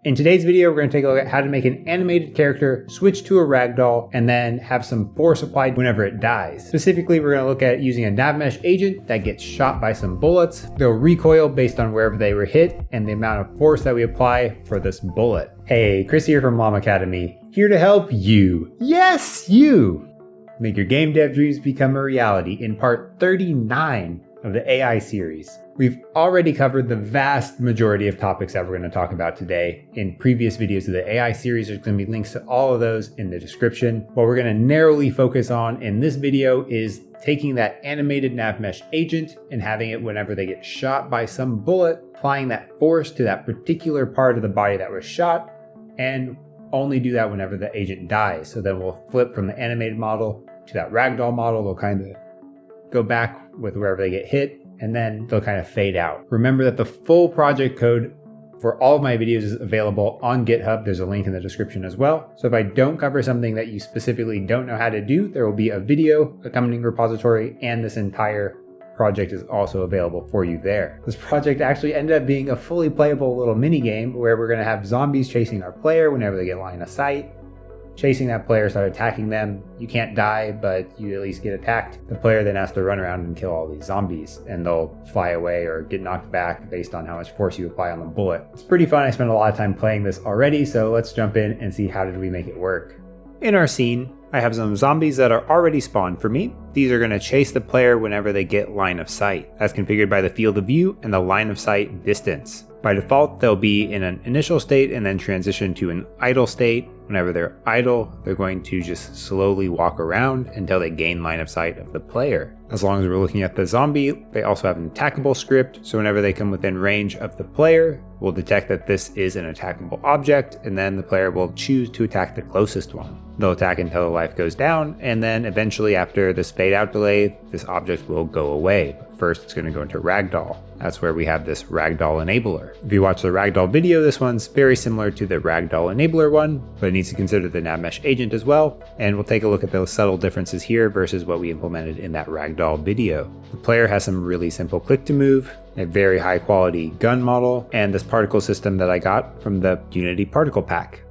In today's video, we're going to take a look at how to make an animated character switch to a ragdoll and then have some force applied whenever it dies. Specifically, we're going to look at using a NavMesh agent that gets shot by some bullets. They'll recoil based on wherever they were hit and the amount of force that we apply for this bullet. Hey, Chris here from LlamAcademy, here to help you. Yes, you! Make your game dev dreams become a reality in part 39 of the AI series. We've already covered the vast majority of topics that we're going to talk about today in previous videos of the AI series. There's going to be links to all of those in the description. What we're going to narrowly focus on in this video is taking that animated NavMesh agent and having it whenever they get shot by some bullet, applying that force to that particular part of the body that was shot, and only do that whenever the agent dies. So then we'll flip from the animated model to that ragdoll model. They'll kind of go back with wherever they get hit, and then they'll kind of fade out. Remember that the full project code for all of my videos is available on GitHub. There's a link in the description as well. So if I don't cover something that you specifically don't know how to do, there will be a video accompanying repository, and this entire project is also available for you there. This project actually ended up being a fully playable little mini game where we're going to have zombies chasing our player whenever they get line of sight. Chasing that player, start attacking them. You can't die, but you at least get attacked. The player then has to run around and kill all these zombies, and they'll fly away or get knocked back based on how much force you apply on the bullet. It's pretty fun. I spent a lot of time playing this already, so let's jump in and see how did we make it work. In our scene, I have some zombies that are already spawned for me. These are going to chase the player whenever they get line of sight. That's configured by the field of view and the line of sight distance. By default, they'll be in an initial state and then transition to an idle state. Whenever they're idle, they're going to just slowly walk around until they gain line of sight of the player. As long as we're looking at the zombie, they also have an attackable script, so whenever they come within range of the player, we'll detect that this is an attackable object, and then the player will choose to attack the closest one. They'll attack until the life goes down, and then eventually after this fade out delay, this object will go away. But first it's going to go into Ragdoll. That's where we have this Ragdoll enabler. If you watch the Ragdoll video, this one's very similar to the Ragdoll enabler one, but it needs to consider the NavMesh agent as well, and we'll take a look at those subtle differences here versus what we implemented in that Ragdoll video. The player has some really simple click to move, a very high quality gun model, and this particle system that I got from the Unity particle pack.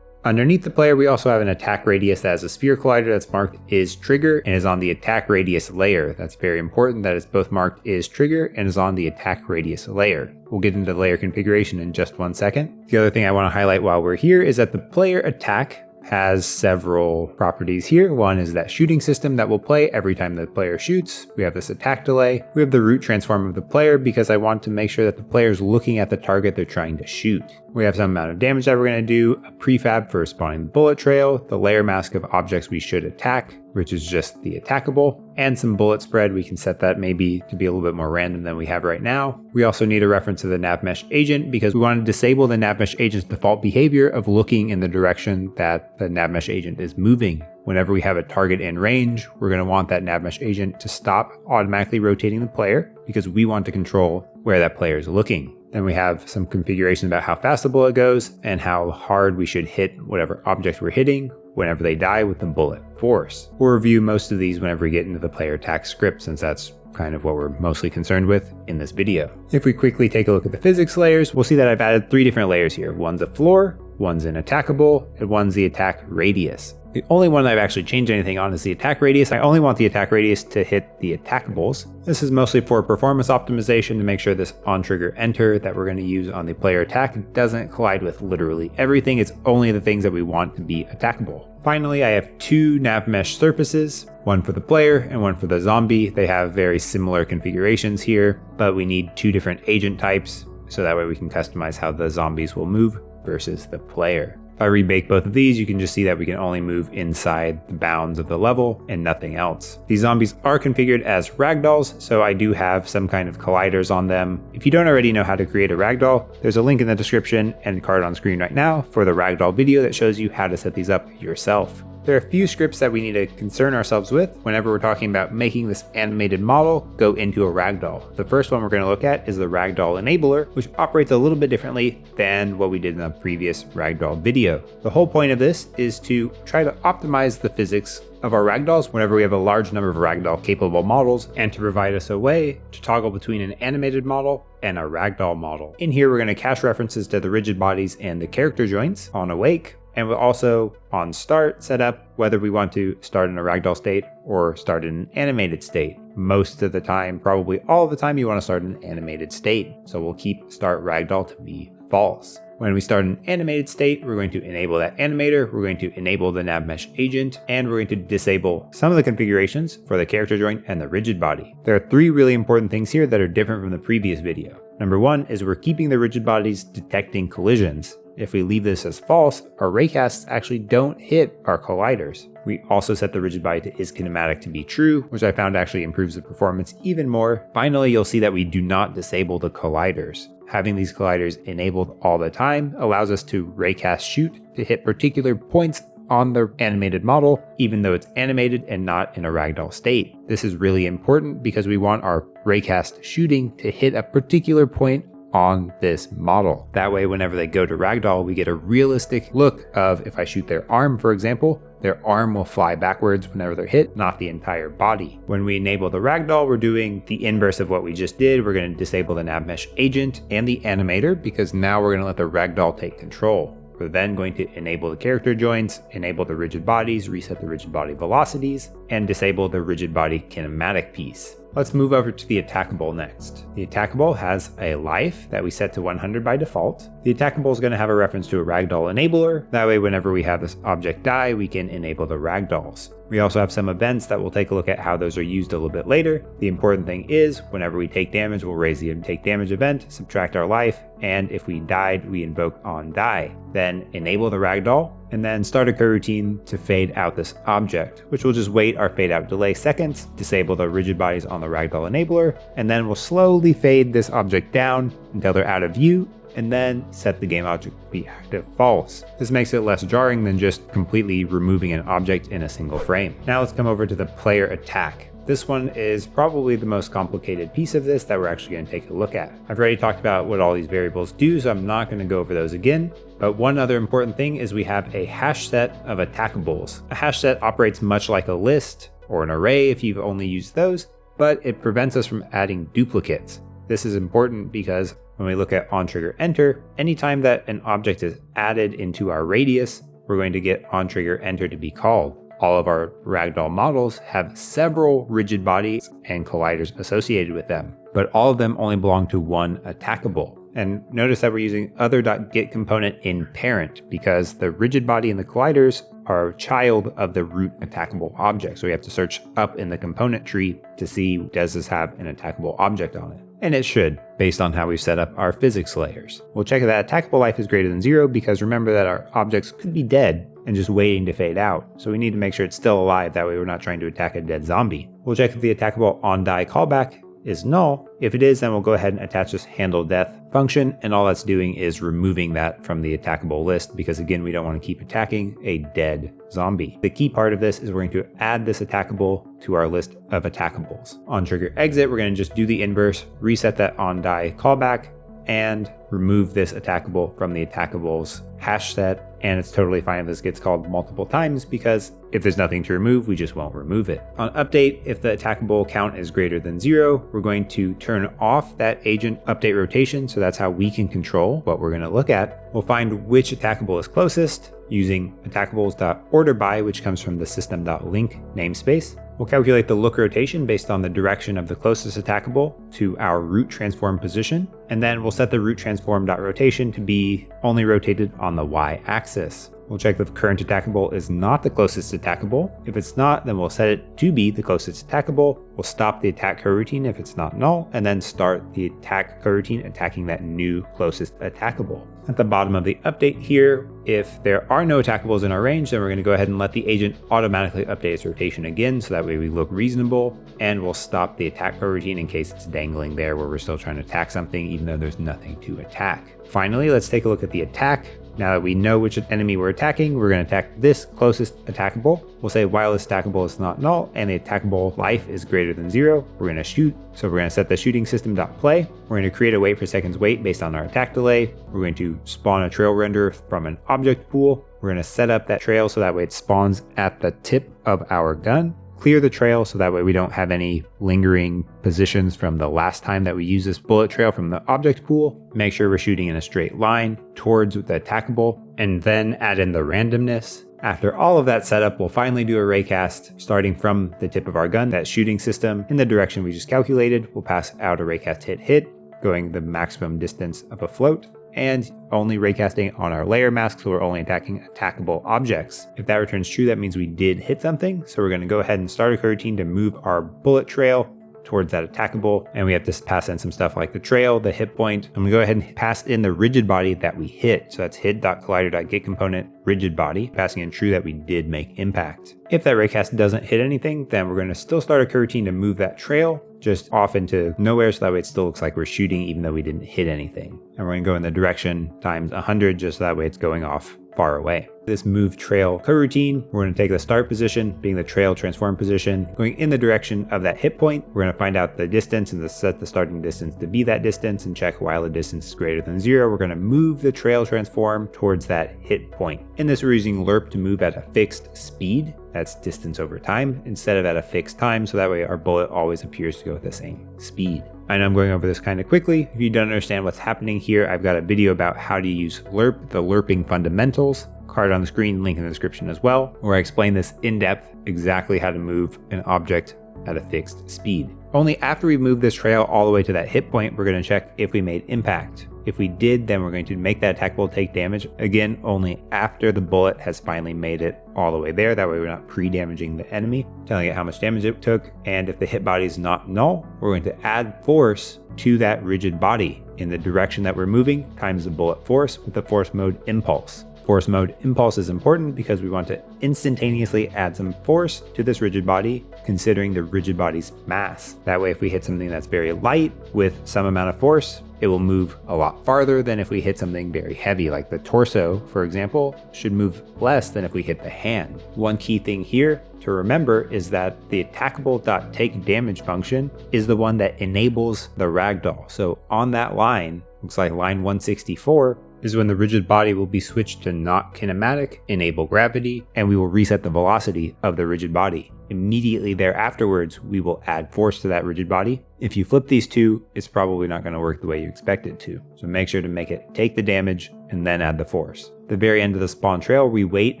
Underneath the player, we also have an attack radius that has a sphere collider that's marked is trigger and is on the attack radius layer. That's very important that it's both marked is trigger and is on the attack radius layer. We'll get into layer configuration in just one second. The other thing I want to highlight while we're here is that the player attack has several properties here. One is that shooting system that will play every time the player shoots. We have this attack delay. We have the root transform of the player because I want to make sure that the player is looking at the target they're trying to shoot. We have some amount of damage that we're going to do, a prefab for spawning the bullet trail, the layer mask of objects we should attack, which is just the attackable, and some bullet spread. We can set that maybe to be a little bit more random than we have right now. We also need a reference to the NavMesh agent because we want to disable the NavMesh agent's default behavior of looking in the direction that the NavMesh agent is moving. Whenever we have a target in range, we're going to want that NavMesh agent to stop automatically rotating the player because we want to control where that player is looking. Then we have some configuration about how fast the bullet goes and how hard we should hit whatever object we're hitting whenever they die with the bullet force. We'll review most of these whenever we get into the player attack script, since that's kind of what we're mostly concerned with in this video. If we quickly take a look at the physics layers, we'll see that I've added 3 different layers here. One's a floor, one's an attackable, and one's the attack radius. The only one that I've actually changed anything on is the attack radius. I only want the attack radius to hit the attackables. This is mostly for performance optimization to make sure this on-trigger enter that we're going to use on the player attack doesn't collide with literally everything. It's only the things that we want to be attackable. Finally, I have 2 NavMesh surfaces, one for the player and one for the zombie. They have very similar configurations here, but we need 2 different agent types, so that way we can customize how the zombies will move versus the player. If I rebake both of these, you can just see that we can only move inside the bounds of the level and nothing else. These zombies are configured as ragdolls, so I do have some kind of colliders on them. If you don't already know how to create a ragdoll, there's a link in the description and card on screen right now for the ragdoll video that shows you how to set these up yourself. There are a few scripts that we need to concern ourselves with whenever we're talking about making this animated model go into a ragdoll. The first one we're going to look at is the Ragdoll Enabler, which operates a little bit differently than what we did in the previous ragdoll video. The whole point of this is to try to optimize the physics of our ragdolls whenever we have a large number of ragdoll capable models, and to provide us a way to toggle between an animated model and a ragdoll model. In here, we're going to cache references to the rigid bodies and the character joints on awake, and we'll also on start set up whether we want to start in a ragdoll state or start in an animated state. Most of the time, probably all of the time, you want to start in an animated state. So we'll keep start ragdoll to be false. When we start an animated state, we're going to enable that animator, we're going to enable the NavMeshAgent, and we're going to disable some of the configurations for the character joint and the rigid body. There are 3 really important things here that are different from the previous video. Number 1 is we're keeping the rigid bodies detecting collisions. If we leave this as false, our raycasts actually don't hit our colliders. We also set the rigid body to is kinematic to be true, which I found actually improves the performance even more. Finally, you'll see that we do not disable the colliders. Having these colliders enabled all the time allows us to raycast shoot to hit particular points on the animated model, even though it's animated and not in a ragdoll state. This is really important because we want our raycast shooting to hit a particular point on this model. That way, whenever they go to ragdoll, we get a realistic look of if I shoot their arm, for example, their arm will fly backwards whenever they're hit, not the entire body. When we enable the ragdoll, we're doing the inverse of what we just did. We're going to disable the NavMeshAgent and the animator because now we're going to let the ragdoll take control. We're then going to enable the character joints, enable the rigid bodies, reset the rigid body velocities, and disable the rigid body kinematic piece. Let's move over to the Attackable next. The Attackable has a life that we set to 100 by default. The Attackable is going to have a reference to a Ragdoll Enabler. That way, whenever we have this object die, we can enable the Ragdolls. We also have some events that we'll take a look at how those are used a little bit later. The important thing is, whenever we take damage, we'll raise the take damage event, subtract our life, and if we died, we invoke on die. Then enable the Ragdoll, and then start a coroutine to fade out this object, which will just wait our fade out delay seconds, disable the rigid bodies on the Ragdoll Enabler, and then we'll slowly fade this object down until they're out of view, and then set the game object to be active false. This makes it less jarring than just completely removing an object in a single frame. Now let's come over to the player attack. This one is probably the most complicated piece of this that we're actually going to take a look at. I've already talked about what all these variables do, so I'm not going to go over those again. But one other important thing is we have a hash set of attackables. A hash set operates much like a list or an array if you've only used those, but it prevents us from adding duplicates. This is important because when we look at onTriggerEnter, anytime that an object is added into our radius, we're going to get onTriggerEnter to be called. All of our ragdoll models have several rigid bodies and colliders associated with them, but all of them only belong to one attackable. And notice that we're using other.getComponent in parent because the rigid body and the colliders are a child of the root attackable object. So we have to search up in the component tree to see, does this have an attackable object on it? And it should, based on how we've set up our physics layers. We'll check if that attackable life is greater than 0 because remember that our objects could be dead and just waiting to fade out. So we need to make sure it's still alive. That way we're not trying to attack a dead zombie. We'll check if the attackable onDie callback is null. If it is, then we'll go ahead and attach this handle death function, and all that's doing is removing that from the attackable list because again, we don't want to keep attacking a dead zombie. The key part of this is we're going to add this attackable to our list of attackables. On trigger exit, we're going to just do the inverse, reset that onDie callback, and remove this attackable from the attackables hash set. And it's totally fine if this gets called multiple times because if there's nothing to remove, we just won't remove it. On update, if the attackable count is greater than 0, we're going to turn off that agent update rotation. So that's how we can control what we're going to look at. We'll find which attackable is closest using attackables.orderBy, which comes from the system.link namespace. We'll calculate the look rotation based on the direction of the closest attackable to our root transform position. And then we'll set the root transform.rotation to be only rotated on the y-axis. We'll check if the current attackable is not the closest attackable. If it's not, then we'll set it to be the closest attackable. We'll stop the attack coroutine if it's not null, and then start the attack coroutine attacking that new closest attackable. At the bottom of the update here, if there are no attackables in our range, then we're going to go ahead and let the agent automatically update its rotation again, so that way we look reasonable, and we'll stop the attack coroutine in case it's dangling there where we're still trying to attack something even though there's nothing to attack. Finally, let's take a look at the attack. Now that we know which enemy we're attacking, we're going to attack this closest attackable. We'll say while this attackable is not null and the attackable life is greater than 0, we're going to shoot. So we're going to set the shooting system.play. We're going to create a wait per seconds wait based on our attack delay. We're going to spawn a trail render from an object pool. We're going to set up that trail so that way it spawns at the tip of our gun. Clear the trail so that way we don't have any lingering positions from the last time that we use this bullet trail from the object pool. Make sure we're shooting in a straight line towards the attackable, and then add in the randomness. After all of that setup, we'll finally do a raycast starting from the tip of our gun, that shooting system in the direction we just calculated. We'll pass out a raycast hit, going the maximum distance of a float, and only raycasting on our layer mask, so we're only attacking attackable objects. If that returns true, that means we did hit something. So we're going to go ahead and start a coroutine to move our bullet trail towards that attackable, and we have to pass in some stuff like the trail, the hit point. I'm going to go ahead and pass in the rigid body that we hit. So that's hit.collider.getComponent rigid body, passing in true that we did make impact. If that raycast doesn't hit anything, then we're going to still start a coroutine to move that trail just off into nowhere, so that way it still looks like we're shooting even though we didn't hit anything. And we're going to go in the direction times 100, just so that way it's going off far away. This move trail coroutine, we're going to take the start position, being the trail transform position, going in the direction of that hit point. We're going to find out the distance and set the starting distance to be that distance, and check while the distance is greater than 0. We're going to move the trail transform towards that hit point. In this, we're using lerp to move at a fixed speed. That's distance over time instead of at a fixed time, so that way our bullet always appears to go at the same speed. I know I'm going over this kind of quickly. If you don't understand what's happening here, I've got a video about how to use lerp, the lerping fundamentals, card on the screen, link in the description as well, where I explain this in depth, exactly how to move an object at a fixed speed. Only after we move this trail all the way to that hit point, we're going to check if we made impact. If we did, then we're going to make that attackable take damage, again, only after the bullet has finally made it all the way there. That way we're not pre-damaging the enemy, telling it how much damage it took. And if the hit body is not null, we're going to add force to that rigid body in the direction that we're moving, times the bullet force with the force mode impulse. Force mode impulse is important because we want to instantaneously add some force to this rigid body, considering the rigid body's mass. That way, if we hit something that's very light with some amount of force, it will move a lot farther than if we hit something very heavy, like the torso, for example, should move less than if we hit the hand. One key thing here to remember is that the Attackable.takeDamage function is the one that enables the ragdoll. So on that line, looks like line 164, is when the rigid body will be switched to not kinematic, enable gravity, and we will reset the velocity of the rigid body. Immediately thereafterwards, we will add force to that rigid body. If you flip these two, it's probably not going to work the way you expect it to. So make sure to make it take the damage and then add the force. At the very end of the spawn trail, we wait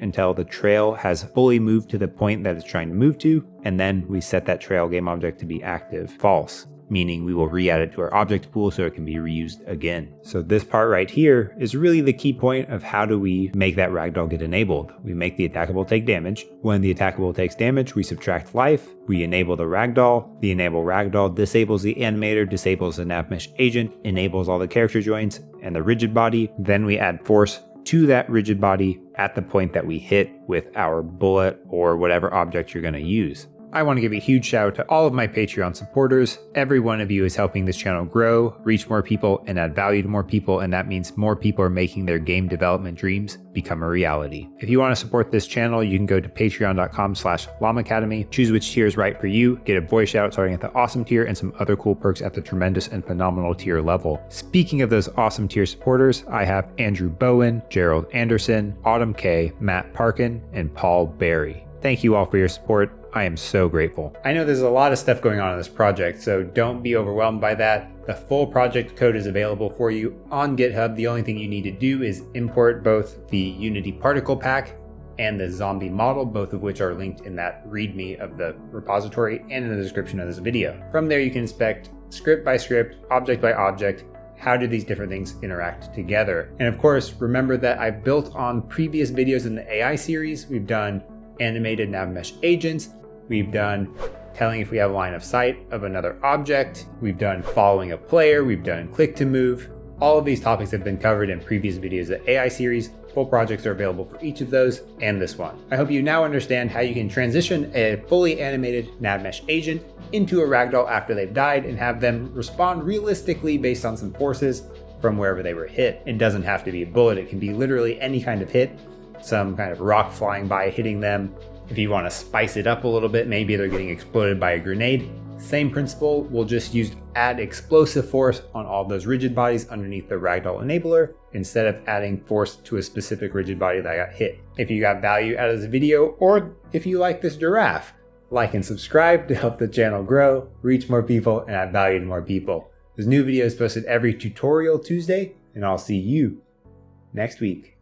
until the trail has fully moved to the point that it's trying to move to, and then we set that trail game object to be active, false, meaning we will re-add it to our object pool so it can be reused again. So this part right here is really the key point of how do we make that ragdoll get enabled. We make the attackable take damage. When the attackable takes damage, we subtract life. We enable the ragdoll. The enable ragdoll disables the animator, disables the NavMesh agent, enables all the character joints and the rigid body. Then we add force to that rigid body at the point that we hit with our bullet or whatever object you're going to use. I want to give a huge shout out to all of my Patreon supporters. Every one of you is helping this channel grow, reach more people, and add value to more people, and that means more people are making their game development dreams become a reality. If you want to support this channel, you can go to patreon.com/LlamAcademy, choose which tier is right for you, get a voice shout starting at the awesome tier, and some other cool perks at the tremendous and phenomenal tier level. Speaking of those awesome tier supporters, I have Andrew Bowen, Gerald Anderson, Autumn K, Matt Parkin, and Paul Berry. Thank you all for your support. I am so grateful. I know there's a lot of stuff going on in this project, so don't be overwhelmed by that. The full project code is available for you on GitHub. The only thing you need to do is import both the Unity particle pack and the zombie model, both of which are linked in that README of the repository and in the description of this video. From there, you can inspect script by script, object by object, how do these different things interact together. And of course, remember that I built on previous videos in the AI series. We've done animated NavMeshAgents. We've done telling if we have a line of sight of another object. We've done following a player. We've done click to move. All of these topics have been covered in previous videos of the AI series. Full projects are available for each of those and this one. I hope you now understand how you can transition a fully animated NavMesh agent into a ragdoll after they've died and have them respond realistically based on some forces from wherever they were hit. It doesn't have to be a bullet, it can be literally any kind of hit, some kind of rock flying by hitting them. If you want to spice it up a little bit, maybe they're getting exploded by a grenade. Same principle, we'll just add explosive force on all those rigid bodies underneath the Ragdoll enabler instead of adding force to a specific rigid body that got hit. If you got value out of this video, or if you like this giraffe, like and subscribe to help the channel grow, reach more people, and add value to more people. There's new videos posted every Tutorial Tuesday, and I'll see you next week.